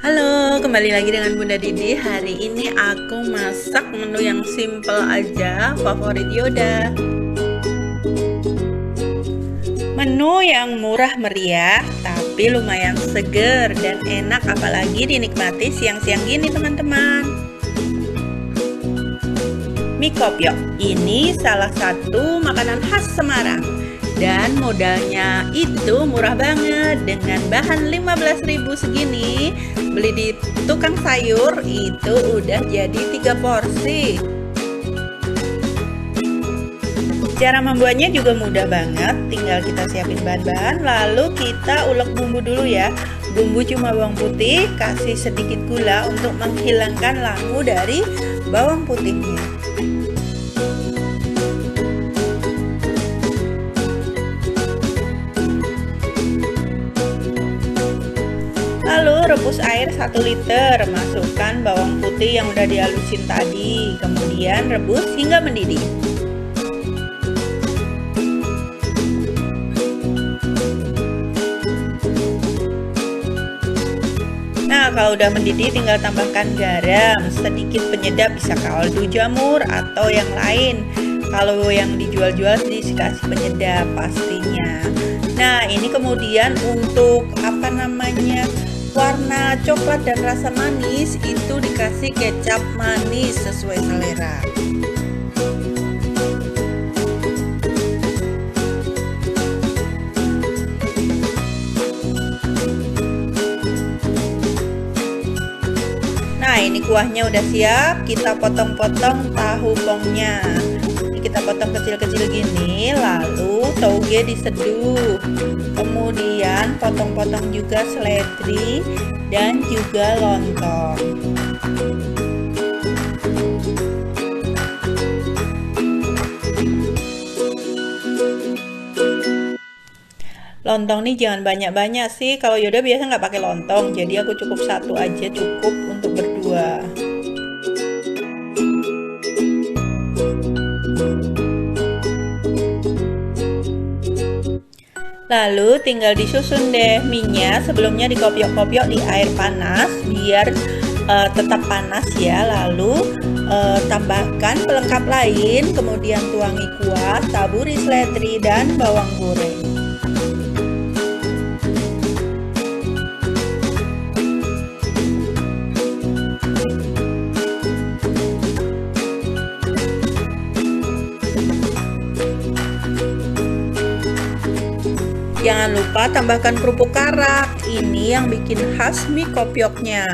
Halo, kembali lagi dengan Bunda Didi. Hari ini aku masak menu yang simple aja, favorit Yoda. Menu yang murah meriah, tapi lumayan seger dan enak apalagi dinikmati siang-siang gini teman-teman. Mie kopyok, ini salah satu makanan khas Semarang. Dan modalnya itu murah banget, dengan bahan 15.000 segini beli di tukang sayur itu udah jadi 3 porsi. Cara membuatnya juga mudah banget, tinggal kita siapin bahan-bahan lalu kita ulek bumbu dulu ya. Bumbu cuma bawang putih, kasih sedikit gula untuk menghilangkan langu dari bawang putihnya. Lalu rebus air 1 liter, masukkan bawang putih yang udah dihalusin tadi, kemudian rebus hingga mendidih. Nah, kalau udah mendidih tinggal tambahkan garam, sedikit penyedap, bisa kaldu jamur atau yang lain. Kalau yang dijual-jual dikasih penyedap pastinya. Nah, ini kemudian untuk warna coklat dan rasa manis itu dikasih kecap manis sesuai selera. Nah, ini kuahnya udah siap, kita potong-potong tahu pongnya. Ini kita potong kecil-kecil gini, lalu toge diseduh. Kemudian potong-potong juga seledri dan juga lontong. Lontong nih jangan banyak-banyak sih. Kalau Yoda biasa nggak pakai lontong, jadi aku cukup satu aja, cukup untuk berdua. Lalu tinggal disusun deh minyak, sebelumnya dikopiok-kopiok di air panas biar tetap panas ya. Lalu tambahkan pelengkap lain, kemudian tuangi kuah, taburi seledri dan bawang goreng. Jangan lupa tambahkan kerupuk karak, ini yang bikin khas mie kopyoknya.